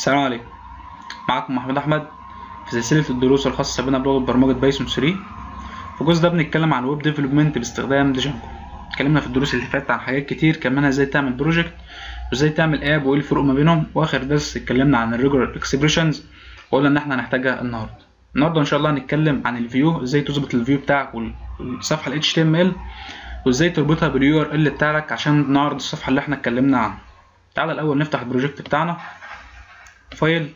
السلام عليكم. معكم محمود احمد في سلسله الدروس الخاصه بنا بلغه برمجه بايثون 3. في الجزء ده بنتكلم عن الويب ديفلوبمنت باستخدام ديجانجو. اتكلمنا في الدروس اللي فاتت عن حاجات كتير، كمان ازاي تعمل بروجكت وازاي تعمل اب وايه الفروق ما بينهم، واخر درس اتكلمنا عن الريجولار اكسبريشنز وقلنا ان احنا هنحتاجها النهارده ان شاء الله هنتكلم عن الفيو، ازاي تظبط الفيو بتاعك والصفحه ال HTML وازاي تربطها باليو ار ال بتاعك عشان نعرض الصفحه اللي احنا اتكلمنا عنها. تعالى الاول نفتح البروجكت بتاعنا، فايل،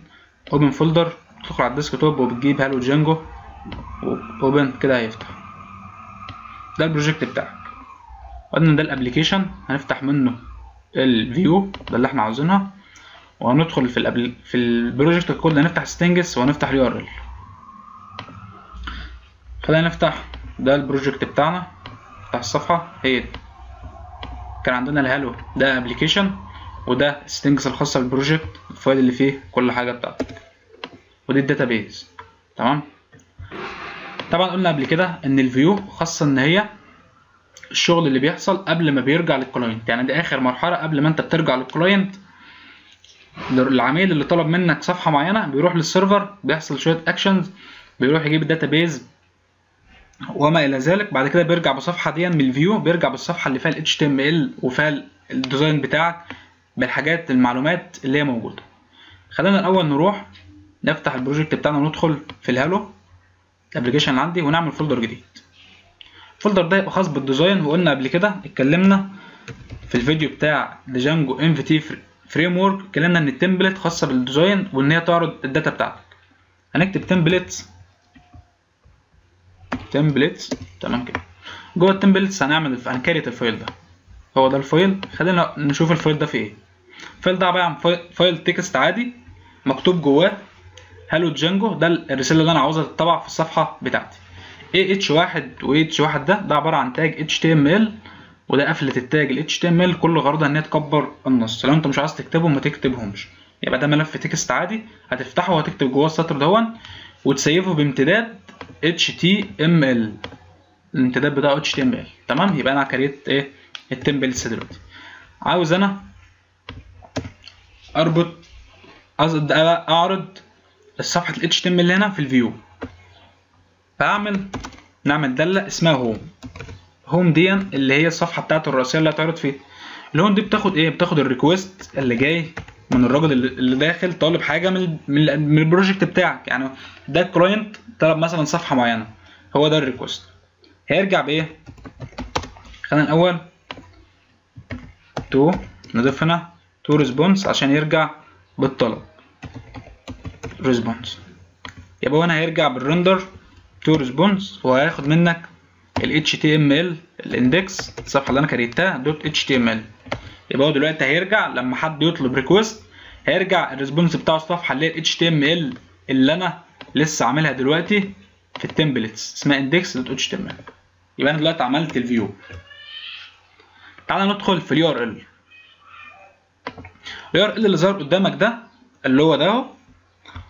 اوبن فولدر، تدخل على الديسك توب وبتجيب هالو جانجو اوبن كده هيفتح. ده البروجكت بتاعك، وقلنا ده الابليكيشن هنفتح منه الفيو ده اللي احنا عاوزينها، وهندخل في البروجكت الكود هنفتح ستينجز وهنفتح اليو ار ال. خلينا نفتح ده البروجكت بتاعنا، نفتح الصفحه هي كان عندنا الهالو ده ابليكيشن، وده ستينجز الخاصه بالبروجكت الفايل اللي فيه كل حاجه بتاعتك، ودي الداتابيز. تمام. طبعا قلنا قبل كده ان الفيو خاصه ان هي الشغل اللي بيحصل قبل ما بيرجع للكلاينت، يعني دي اخر مرحله قبل ما انت بترجع للكلاينت. العميل اللي طلب منك صفحه معينه بيروح للسيرفر، بيحصل شويه اكشنز، بيروح يجيب الداتابيز وما الى ذلك، بعد كده بيرجع بصفحه دي من الفيو، بيرجع بالصفحه اللي فيها ال HTML وفيها الديزاين بتاعك بالحاجات المعلومات اللي هي موجوده. خلينا الاول نروح نفتح البروجكت بتاعنا وندخل في الهالو الابلكيشن اللي عندي ونعمل فولدر جديد. الفولدر ده يبقى خاص بالديزاين، وقلنا قبل كده اتكلمنا في الفيديو بتاع ديجانجو MVT فريم ورك، اتكلمنا ان التمبلت خاصه بالديزاين وان هي تعرض الداتا بتاعتك. هنكتب تمبلتس تمام كده. جوه التمبلتس هنكريت الفايل ده، هو ده الفايل. خلينا نشوف الفايل ده فيه ايه. الفايل ده عباره عن فايل تكست عادي مكتوب جواه هالو جانجو، ده الرساله اللي انا عاوزها تطبع في الصفحه بتاعتي. h1 و h1 ده عباره عن تاج HTML، وده قفله التاج ال HTML كل غرضها ان هي تكبر النص. لو انت مش عايز تكتبهم ما تكتبهمش، يبقى ده ملف تكست عادي هتفتحه وهتكتب جواه السطر دهون وتسيفه بامتداد HTML، الامتداد بتاعه HTML. تمام. يبقى انا كريت ايه التمبلتس دلوقتي. عاوز انا اعرض الصفحه ال HTML اللي هنا في الفيو، نعمل داله اسمها هوم دي اللي هي الصفحه بتاعته الرئيسيه اللي هتعرض فيها. الهوم دي بتاخد ايه؟ بتاخد الريكوست اللي جاي من الراجل اللي داخل طالب حاجه من البروجكت بتاعك، يعني ده الكلاينت طلب مثلا صفحه معينه، هو ده الريكوست. هيرجع بايه؟ خلينا الاول نضيف هنا تو ريسبونس عشان يرجع بالطلب ريسبونس. يبقى هنا هيرجع بالرندر تو ريسبونس، وهياخد منك ال HTML الاندكس الصفحه اللي انا كريتها دوت HTML. يبقى هو دلوقتي هيرجع لما حد يطلب ريكوست هيرجع الريسبونس بتاع الصفحه اللي هي ال HTML اللي انا لسه عاملها دلوقتي في التمبلتس اسمها index.html. يبقى انا دلوقتي عملت الفيو. تعالى ندخل في اليو ار ال. اليو ار ال اللي ظهر قدامك ده اللي هو ده اهو،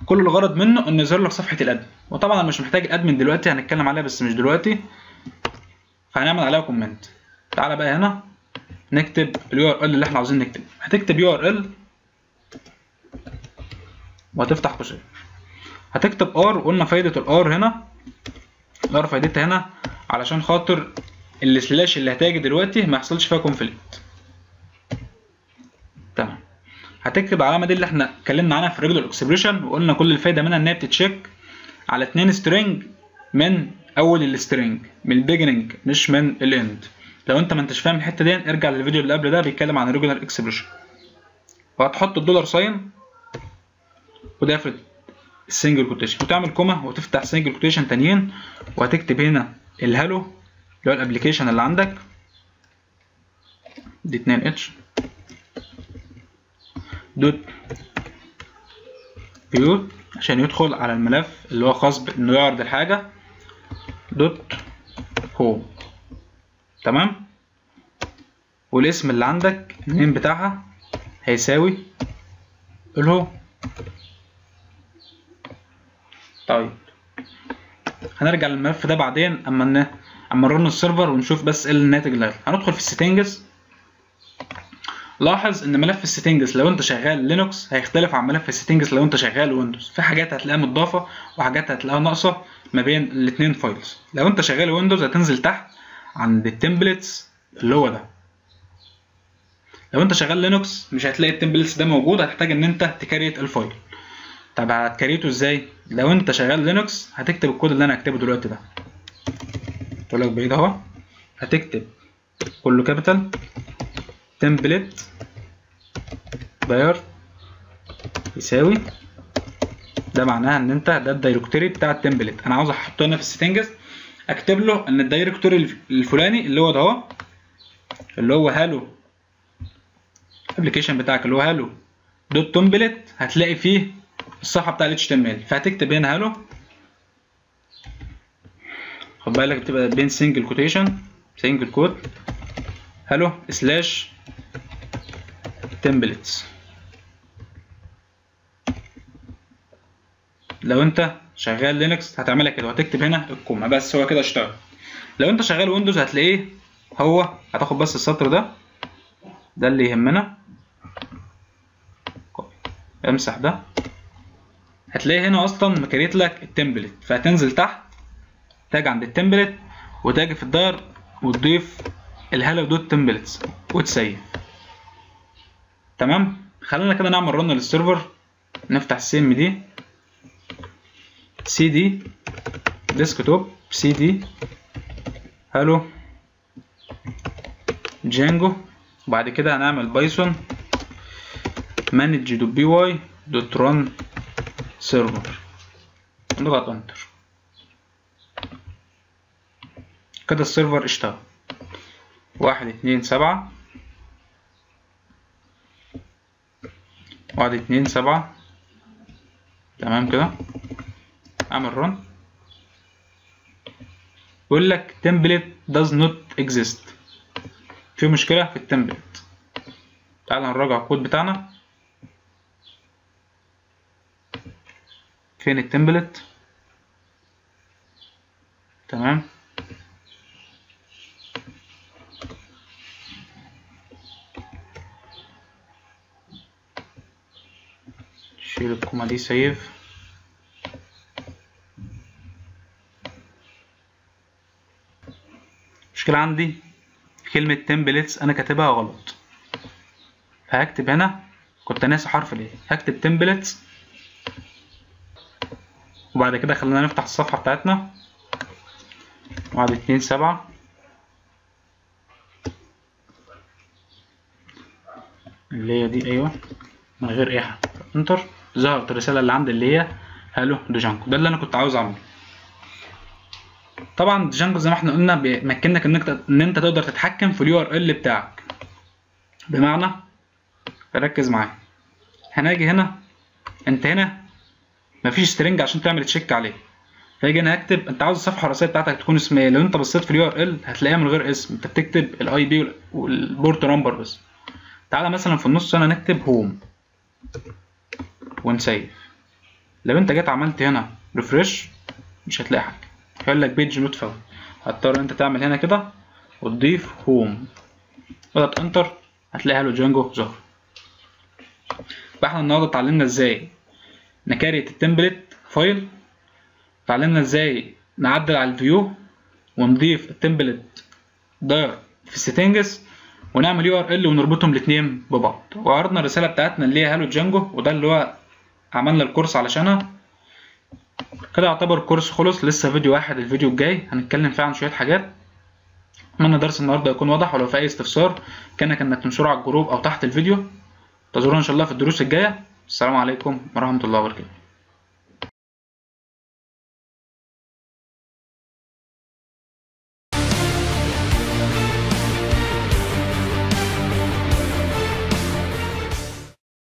كل الغرض منه انه يظهر لك صفحه الادمن، وطبعا انا مش محتاج الادمن دلوقتي، هنتكلم عليها بس مش دلوقتي، فهنعمل عليها كومنت. تعالى بقى هنا نكتب اليو ار ال اللي احنا عاوزين نكتبه. هتكتب يو ار ال وهتفتح قوسين، هتكتب ار. وقلنا فايده الار هنا، الار فايدتها هنا علشان خاطر السلاش اللي هتاجي دلوقتي ما يحصلش فيها كونفليكت. تمام. هتكتب العلامه دي اللي احنا اتكلمنا عنها في الريجولار اكسبريشن، وقلنا كل الفايده منها ان هي بتتشيك على 2 سترينج من اول السترينج، من البيجننج مش من الاند. لو انت ما انتش فاهم الحته دي ارجع للفيديو اللي قبل ده بيتكلم عن الريجولار اكسبريشن. وهتحط الدولار ساين وده في السنجل كوتيشن، وتعمل كوما وتفتح سنجل كوتيشن تانيين، وهتكتب هنا الهالو اللي هو الابلكيشن اللي عندك دي 2H دوت فيو عشان يدخل على الملف اللي هو خاص بانه يعرض الحاجه دوت هوم. تمام. والاسم اللي عندك النيم بتاعها هيساوي الهوم. طيب هنرجع للملف ده بعدين اما نرن السيرفر ونشوف بس ايه الناتج اللي هندخل في السيتنجز لاحظ ان ملف السيتنجز لو انت شغال لينوكس هيختلف عن ملف السيتنجز لو انت شغال ويندوز. في حاجات هتلاقيها متضافه وحاجات هتلاقيها ناقصه ما بين الاثنين فايلز. لو انت شغال ويندوز هتنزل تحت عند التمبلتس اللي هو ده. لو انت شغال لينوكس مش هتلاقي التمبلتس ده موجود، هتحتاج ان انت تكريت الفايل. طب هتكريته ازاي؟ لو انت شغال لينوكس هتكتب الكود اللي انا هكتبه دلوقتي ده، اقول لك بعيد اهو، هتكتب كله كابيتال تمبلت داير يساوي، ده معناها ان انت ده الدايركتوري بتاع التمبلت. انا عاوز احطه هنا في السيتنجز، اكتب له ان الدايركتوري الفلاني اللي هو ده اهو، اللي هو هالو الابلكيشن بتاعك اللي هو هالو دوت تمبلت، هتلاقي فيه الصفحه بتاع ال HTML. فهتكتب هنا هالو، خد بالك بتبقى بين سنجل كوتيشن سنجل كوت هالو سلاش تمبلتس. لو انت شغال لينكس هتعملها كده وهتكتب هنا الكومه بس، هو كده اشتغل. لو انت شغال ويندوز هتلاقيه هو، هتاخد بس السطر ده اللي يهمنا، امسح ده، هتلاقي هنا اصلا مكريت لك التمبلت. فهتنزل تحت تاج عند التمبلت وتاجي في الداير وتضيف الهالو دوت تمبلتس وتسيف. تمام. خلينا كده نعمل رن للسيرفر، نفتح السي دي ديسكتوب سي دي هالو جانجو، وبعد كده هنعمل بايثون manage.py.run server ونضغط انتر. كده السيرفر اشتغل 1 2 7 1 2 7. تمام كده. اعمل رن، يقول لك template does not exist، في مشكلة في التمبلت. تعال نراجع الكود بتاعنا. فين التمبلت؟ تمام. شيل الكومة دي، سيف. المشكلة عندي كلمة تمبلتس أنا كاتبها غلط، فهكتب هنا، كنت ناسي حرف ليه، هكتب تمبلتس وبعد كده خلينا نفتح الصفحة بتاعتنا 1 2 7 اللي هي دي، أيوه، من غير أي حاجة. انتر، ظهرت الرسالة اللي عندي اللي هي هالو دجانجو. ده اللي أنا كنت عاوز أعمله. طبعا دجانجو زي ما احنا قلنا بيمكنك ان انت تقدر تتحكم في اليو ار ال بتاعك. بمعنى، ركز معايا، هنيجي هنا، انت هنا مفيش سترينج عشان تعمل تشيك عليه، فيجي انا هكتب انت عاوز الصفحه الرئيسيه بتاعتك تكون اسمها ايه. لو انت بصيت في اليو ار ال هتلاقيها من غير اسم، انت بتكتب الاي بي والبورت نمبر بس. تعالى مثلا في النص هنا نكتب هوم ونسيف. لو انت جيت عملت هنا ريفرش مش هتلاقي حاجه، هيقول لك بيج نوت فاوند. هتضطر انت تعمل هنا كده وتضيف هوم، اضغط انتر، هتلاقي هالو جانجو ظهر. فاحنا النهارده اتعلمنا ازاي نكريت التمبلت فايل، اتعلمنا ازاي نعدل على الفيو ونضيف التمبلت داير في السيتنجز ونعمل يو ار ال ونربطهم الاثنين ببعض. وعرضنا الرساله بتاعتنا اللي هي هالو جانجو، وده اللي هو عملنا الكورس علشانها. كده يعتبر الكورس خلص، لسه فيديو واحد، الفيديو الجاي هنتكلم فيه عن شويه حاجات. اتمنى درس النهارده يكون واضح، ولو في اي استفسار كانك انك تنشره على الجروب او تحت الفيديو. انتظرونا ان شاء الله في الدروس الجايه. السلام عليكم ورحمه الله وبركاته.